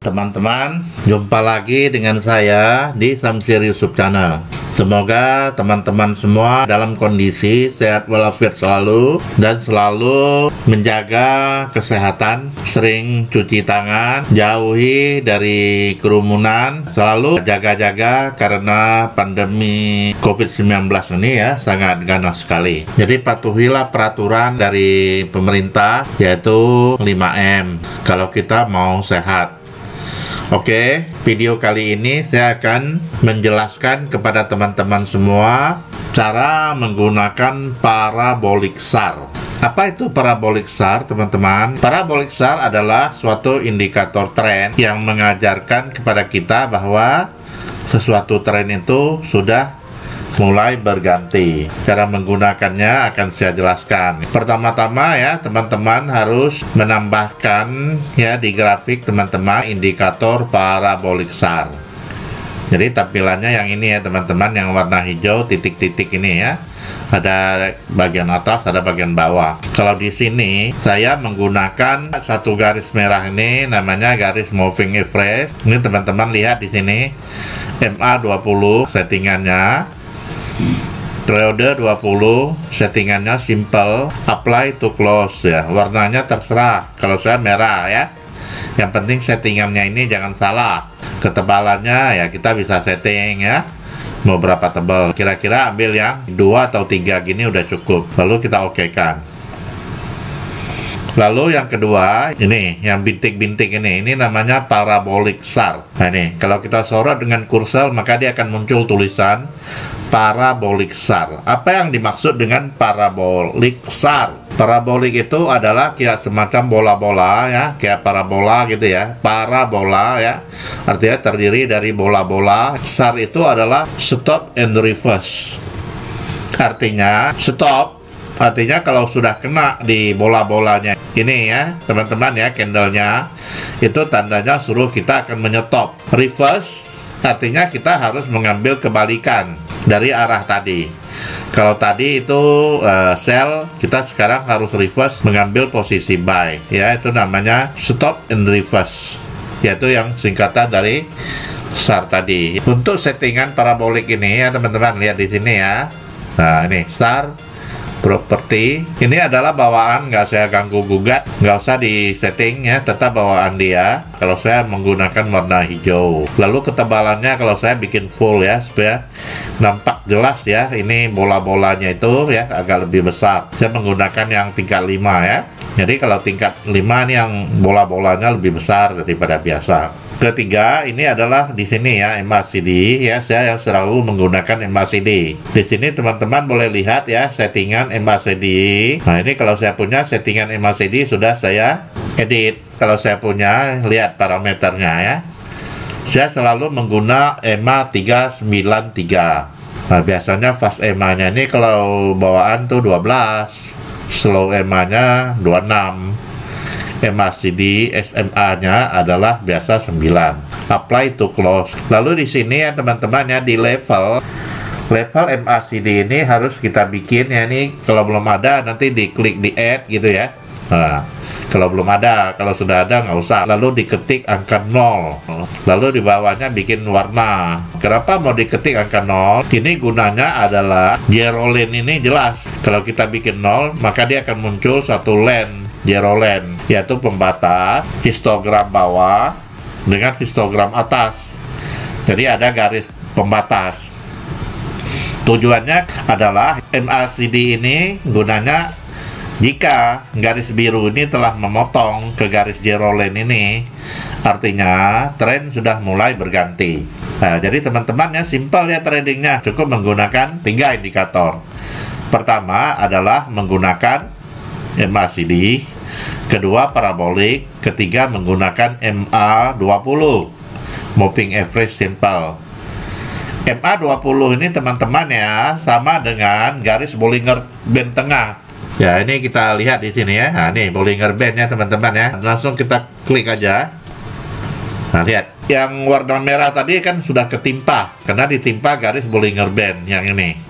Teman-teman, jumpa lagi dengan saya di Samsir YouTube Channel. Semoga teman-teman semua dalam kondisi sehat walafiat selalu dan selalu menjaga kesehatan, sering cuci tangan, jauhi dari kerumunan, selalu jaga-jaga karena pandemi COVID-19 ini ya sangat ganas sekali. Jadi patuhilah peraturan dari pemerintah yaitu 5M kalau kita mau sehat. Oke, video kali ini saya akan menjelaskan kepada teman-teman semua cara menggunakan parabolic SAR. Apa itu parabolic SAR, teman-teman? Parabolic SAR adalah suatu indikator tren yang mengajarkan kepada kita bahwa sesuatu tren itu sudah mulai berganti. Cara menggunakannya akan saya jelaskan. Pertama-tama ya, teman-teman harus menambahkan ya di grafik teman-teman indikator parabolic SAR. Jadi tampilannya yang ini ya teman-teman, yang warna hijau titik-titik ini ya. Ada bagian atas, ada bagian bawah. Kalau di sini saya menggunakan satu garis merah ini namanya garis moving average. Ini teman-teman lihat di sini MA20 settingannya. Periode 20 settingannya simple, apply to close ya, warnanya terserah. Kalau saya merah ya, yang penting settingannya ini jangan salah. Ketebalannya ya kita bisa setting ya, mau berapa tebal, kira-kira ambil yang 2 atau 3 gini udah cukup, lalu kita okekan. Lalu yang kedua, ini yang bintik-bintik ini namanya parabolic SAR. Nah ini, kalau kita sorot dengan kursor maka dia akan muncul tulisan parabolic SAR. Apa yang dimaksud dengan parabolic SAR? Parabolic itu adalah kayak semacam bola-bola ya, kayak parabola gitu ya. Parabola ya, artinya terdiri dari bola-bola. SAR itu adalah stop and reverse. Artinya stop, artinya kalau sudah kena di bola-bolanya ini ya teman-teman ya, candlenya itu tandanya suruh kita akan menyetop. Reverse artinya kita harus mengambil kebalikan dari arah tadi. Kalau tadi itu sell, kita sekarang harus reverse mengambil posisi buy ya, itu namanya stop and reverse, yaitu yang singkatan dari SAR tadi. Untuk settingan parabolik ini ya teman-teman, lihat di sini ya. Nah ini SAR properti, ini adalah bawaan, nggak saya ganggu gugat, nggak usah di setting ya, tetap bawaan dia. Kalau saya menggunakan warna hijau. Lalu ketebalannya kalau saya bikin full ya, supaya nampak jelas ya, ini bola-bolanya itu ya agak lebih besar. Saya menggunakan yang tingkat 5 ya. Jadi kalau tingkat 5 ini yang bola-bolanya lebih besar daripada biasa. Ketiga, ini adalah di sini ya, MACD ya, saya selalu menggunakan MACD. Di sini teman-teman boleh lihat ya settingan MACD. Nah, ini kalau saya punya settingan MACD sudah saya edit. Kalau saya punya, lihat parameternya ya. Saya selalu menggunakan EMA 393. Nah, biasanya fast EMA-nya ini kalau bawaan tuh 12, slow EMA-nya 26. MACD SMA-nya adalah biasa 9. Apply to close. Lalu di sini ya teman-teman ya, di level MACD ini harus kita bikin ya, ini kalau belum ada nanti diklik di add gitu ya. Nah, kalau belum ada, kalau sudah ada nggak usah. Lalu diketik angka 0. Lalu di bawahnya bikin warna. Kenapa mau diketik angka 0? Ini gunanya adalah zero line ini jelas. Kalau kita bikin 0, maka dia akan muncul satu line, zero line, yaitu pembatas, histogram bawah dengan histogram atas. Jadi ada garis pembatas. Tujuannya adalah MACD ini gunanya jika garis biru ini telah memotong ke garis zero line ini, artinya tren sudah mulai berganti. Nah, jadi teman-teman ya, simple ya tradingnya, cukup menggunakan 3 indikator. Pertama adalah menggunakan MACD, kedua parabolik, ketiga menggunakan MA20 moving average simple. MA20 ini teman-teman ya sama dengan garis Bollinger Band tengah. Ya ini kita lihat di sini ya. Nah ini Bollinger Band ya teman-teman ya. Langsung kita klik aja. Nah lihat, yang warna merah tadi kan sudah ketimpa karena ditimpa garis Bollinger Band yang ini.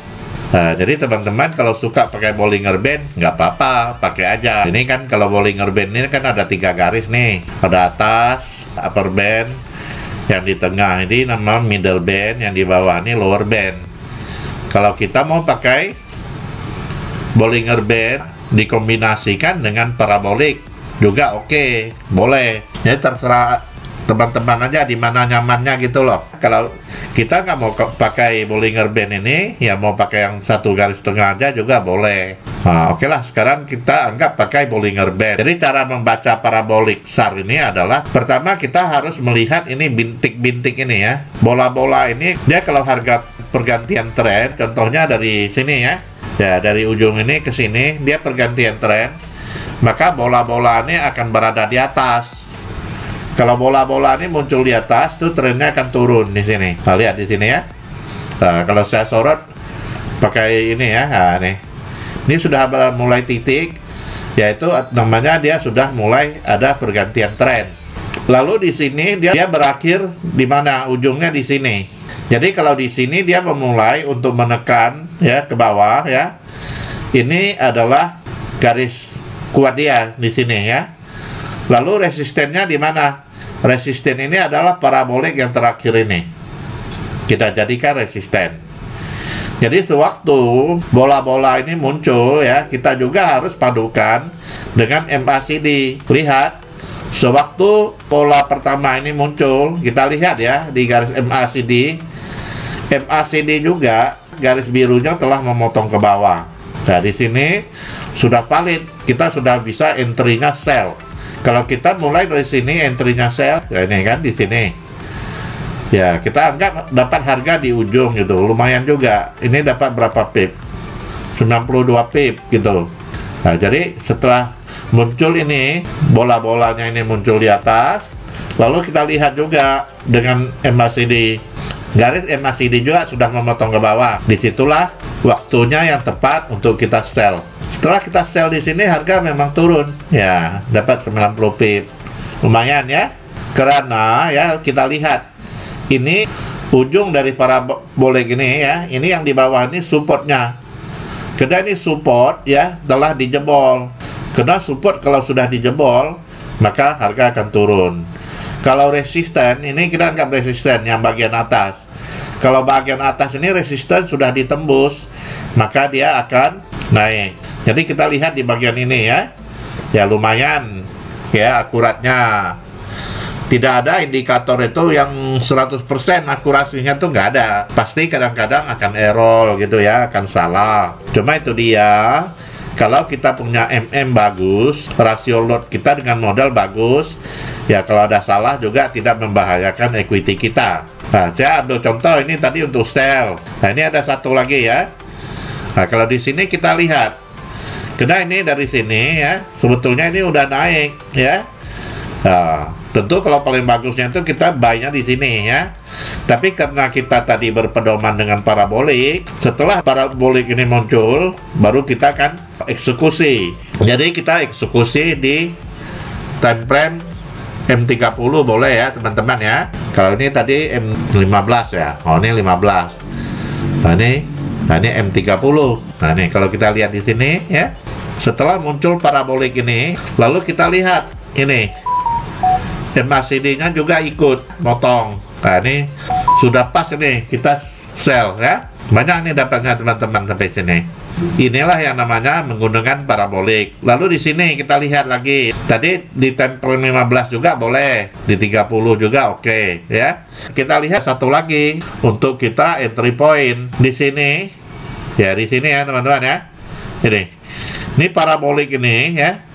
Nah, jadi teman-teman kalau suka pakai Bollinger Band nggak apa-apa, pakai aja. Ini kan kalau Bollinger Band ini kan ada 3 garis nih, ada atas, upper band, yang di tengah ini nama middle band, yang di bawah ini lower band. Kalau kita mau pakai Bollinger Band dikombinasikan dengan parabolik juga oke, boleh. Jadi terserah teman-teman aja di mana nyamannya gitu loh. Kalau kita nggak mau pakai Bollinger Band ini, ya mau pakai yang satu garis tengah aja juga boleh. Nah, oke lah, sekarang kita anggap pakai Bollinger Band. Jadi cara membaca parabolik SAR ini adalah, pertama kita harus melihat ini bintik-bintik ini ya. Bola-bola ini, dia kalau harga pergantian tren, contohnya dari sini ya. Ya, dari ujung ini ke sini, dia pergantian tren. Maka bola-bola ini akan berada di atas. Kalau bola-bola ini muncul di atas, tuh trennya akan turun di sini. Nah, lihat di sini ya. Nah, kalau saya sorot pakai ini ya, nah, nih. Ini sudah mulai titik, yaitu namanya dia sudah mulai ada pergantian tren. Lalu di sini dia berakhir di mana? Ujungnya di sini. Jadi kalau di sini dia memulai untuk menekan ya ke bawah ya. Ini adalah garis kuat dia di sini ya. Lalu resistennya di mana? Resisten ini adalah parabolik yang terakhir ini. Kita jadikan resisten. Jadi sewaktu bola-bola ini muncul ya, kita juga harus padukan dengan MACD. Lihat, sewaktu bola pertama ini muncul, kita lihat ya di garis MACD. MACD juga garis birunya telah memotong ke bawah. Nah, di sini sudah valid, kita sudah bisa entry-nya sell. Kalau kita mulai dari sini entry-nya sell, ya ini kan di sini. Ya, kita anggap dapat harga di ujung gitu, lumayan juga. Ini dapat berapa pip? 92 pip gitu. Nah, jadi setelah muncul ini, bola-bolanya ini muncul di atas, lalu kita lihat juga dengan MACD. Garis MACD juga sudah memotong ke bawah. Disitulah waktunya yang tepat untuk kita sell. Setelah kita sell di sini, harga memang turun. Ya, dapat 90 pip. Lumayan ya. Karena ya kita lihat ini ujung dari parabolik ini ya. Ini yang di bawah ini supportnya. Karena ini support ya telah dijebol. Karena support kalau sudah dijebol, maka harga akan turun. Kalau resisten, ini kita anggap resisten yang bagian atas. Kalau bagian atas ini resisten sudah ditembus, maka dia akan naik. Jadi kita lihat di bagian ini ya. Ya lumayan ya akuratnya. Tidak ada indikator itu yang 100% akurasinya tuh nggak ada. Pasti kadang-kadang akan error gitu ya, akan salah. Cuma itu dia, kalau kita punya MM bagus, rasio lot kita dengan modal bagus, ya kalau ada salah juga tidak membahayakan equity kita. Nah, saya ambil contoh ini tadi untuk sell. Nah, ini ada satu lagi ya. Nah, kalau di sini kita lihat, karena ini dari sini ya, sebetulnya ini udah naik ya. Nah, tentu kalau paling bagusnya itu kita buy-nya di sini ya. Tapi karena kita tadi berpedoman dengan parabolik, setelah parabolik ini muncul, baru kita akan eksekusi. Jadi kita eksekusi di time frame M30 boleh ya teman-teman ya. Kalau ini tadi M15 ya. Oh, ini 15. Nah ini M30. Nah ini kalau kita lihat di sini ya. Setelah muncul parabolik ini, lalu kita lihat ini MACD-nya juga ikut motong. Nah ini sudah pas ini kita sell ya. Banyak nih dapatnya teman-teman sampai sini. Inilah yang namanya menggunakan parabolik. Lalu di sini kita lihat lagi. Tadi di time frame 15 juga boleh, di 30 juga oke ya. Kita lihat satu lagi untuk kita entry point di sini. Ya di sini ya teman-teman ya. Ini parabolik ini ya.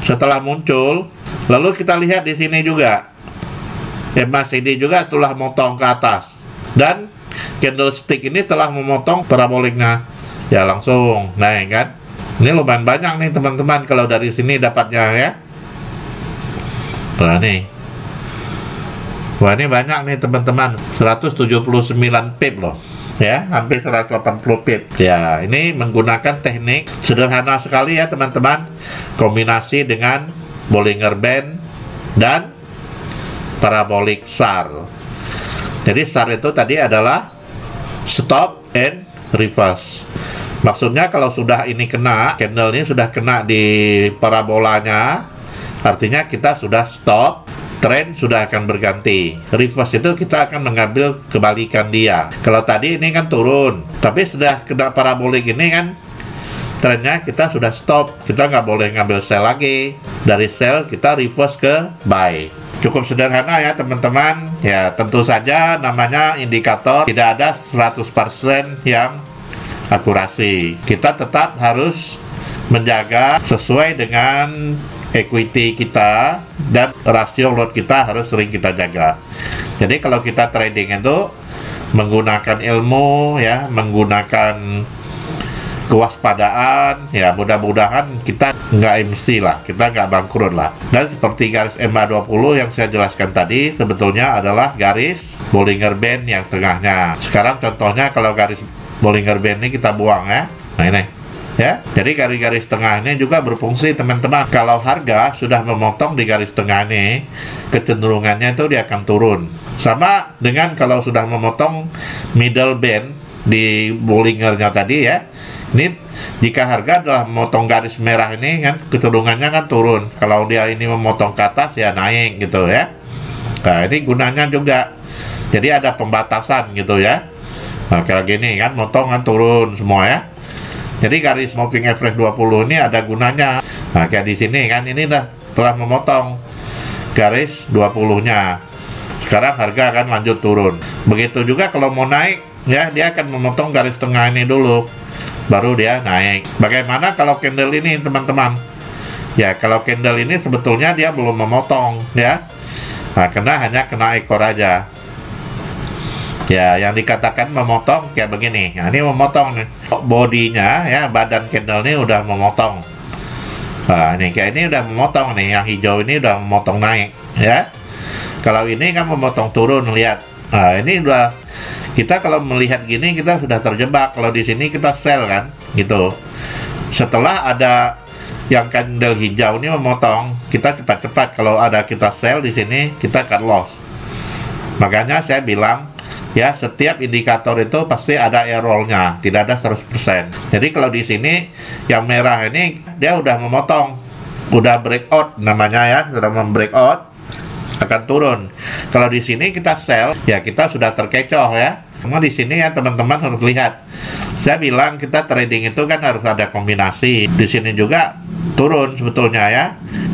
Setelah muncul, lalu kita lihat di sini juga. MACD juga telah motong ke atas. Dan candlestick ini telah memotong paraboliknya. Ya langsung naik kan. Ini lumayan banyak nih teman-teman kalau dari sini dapatnya ya. Wah nih. Wah ini banyak nih teman-teman. 179 pip loh. Ya, hampir 180 pip. Ya, ini menggunakan teknik sederhana sekali ya teman-teman. Kombinasi dengan Bollinger Band dan parabolik SAR. Jadi SAR itu tadi adalah stop and reverse. Maksudnya kalau sudah ini kena, candle ini sudah kena di parabolanya, artinya kita sudah stop tren sudah akan berganti. Reverse itu kita akan mengambil kebalikan dia. Kalau tadi ini kan turun, tapi sudah kena parabolik ini kan trennya kita sudah stop. Kita nggak boleh ngambil sell lagi. Dari sell kita reverse ke buy. Cukup sederhana ya teman-teman. Ya tentu saja namanya indikator, tidak ada 100% yang akurasi. Kita tetap harus menjaga sesuai dengan equity kita, dan rasio lot kita harus sering kita jaga. Jadi kalau kita trading itu menggunakan ilmu ya, menggunakan kewaspadaan ya, mudah-mudahan kita nggak MC lah, kita nggak bangkrut lah. Dan seperti garis MA20 yang saya jelaskan tadi, sebetulnya adalah garis Bollinger Band yang tengahnya. Sekarang contohnya kalau garis Bollinger Band ini kita buang ya, nah ini ya, jadi garis-garis tengah ini juga berfungsi teman-teman. Kalau harga sudah memotong di garis tengah ini, kecenderungannya itu dia akan turun. Sama dengan kalau sudah memotong middle band di Bollingernya tadi ya. Ini jika harga adalah memotong garis merah ini kan, kecenderungannya kan turun. Kalau dia ini memotong ke atas ya naik gitu ya. Nah ini gunanya juga, jadi ada pembatasan gitu ya. Nah kayak gini kan, motong kan turun semua ya. Jadi garis moving average 20 ini ada gunanya. Nah, kayak di sini kan, ini telah memotong garis 20-nya. Sekarang harga akan lanjut turun. Begitu juga kalau mau naik, ya dia akan memotong garis tengah ini dulu, baru dia naik. Bagaimana kalau candle ini, teman-teman? Ya, kalau candle ini sebetulnya dia belum memotong, ya. Nah, hanya kena ekor aja. Ya, yang dikatakan memotong kayak begini. Nah, ini memotong nih. Bodinya ya, badan candle ini udah memotong. Nah, ini kayak ini udah memotong nih. Yang hijau ini udah memotong naik, ya. Kalau ini kan memotong turun, lihat. Nah, ini udah, kita kalau melihat gini kita sudah terjebak. Kalau di sini kita sell kan, gitu. Setelah ada yang candle hijau ini memotong, kita cepat-cepat kalau ada kita sell di sini, kita cut loss. Makanya saya bilang ya, setiap indikator itu pasti ada errornya, tidak ada 100%. Jadi kalau di sini yang merah ini dia udah memotong, udah breakout namanya ya, sudah membreakout, akan turun. Kalau di sini kita sell, ya kita sudah terkecoh ya. Cuma di sini ya teman-teman harus lihat. Saya bilang kita trading itu kan harus ada kombinasi. Di sini juga turun sebetulnya ya,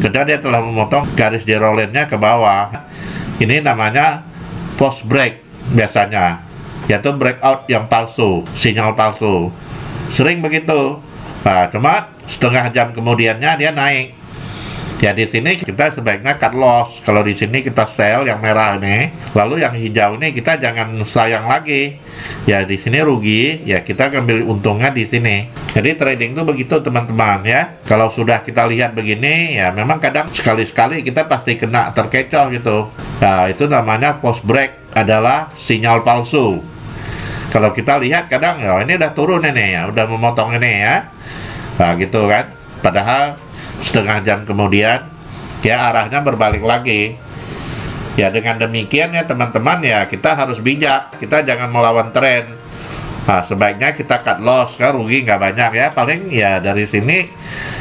karena dia telah memotong garis zero line-nya ke bawah. Ini namanya post break biasanya, yaitu breakout yang palsu, sinyal palsu. Sering begitu. Nah, cuma setengah jam kemudiannya dia naik. Ya di sini kita sebaiknya cut loss. Kalau di sini kita sell yang merah ini, lalu yang hijau ini kita jangan sayang lagi. Ya di sini rugi, ya kita ambil untungnya di sini. Jadi trading itu begitu teman-teman ya. Kalau sudah kita lihat begini, ya memang kadang sekali-sekali kita pasti kena terkecoh gitu. Nah itu namanya post break, adalah sinyal palsu. Kalau kita lihat kadang ya ini udah turun ini ya, udah memotong ini ya. Nah gitu kan. Padahal setengah jam kemudian ya arahnya berbalik lagi. Ya dengan demikian ya teman-teman ya, kita harus bijak, kita jangan melawan tren. Nah sebaiknya kita cut loss, kan rugi nggak banyak ya, paling ya dari sini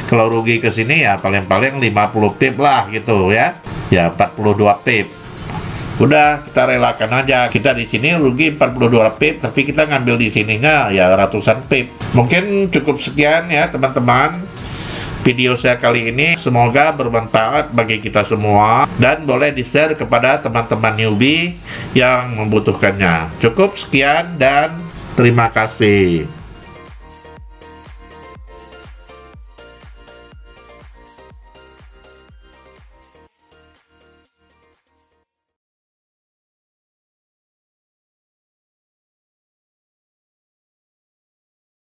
kalau rugi ke sini ya paling-paling 50 pip lah gitu ya. Ya 42 pip. Udah kita relakan aja. Kita di sini rugi 42 pip, tapi kita ngambil di sininya ya ratusan pip. Mungkin cukup sekian ya teman-teman video saya kali ini. Semoga bermanfaat bagi kita semua, dan boleh di-share kepada teman-teman newbie yang membutuhkannya. Cukup sekian dan terima kasih.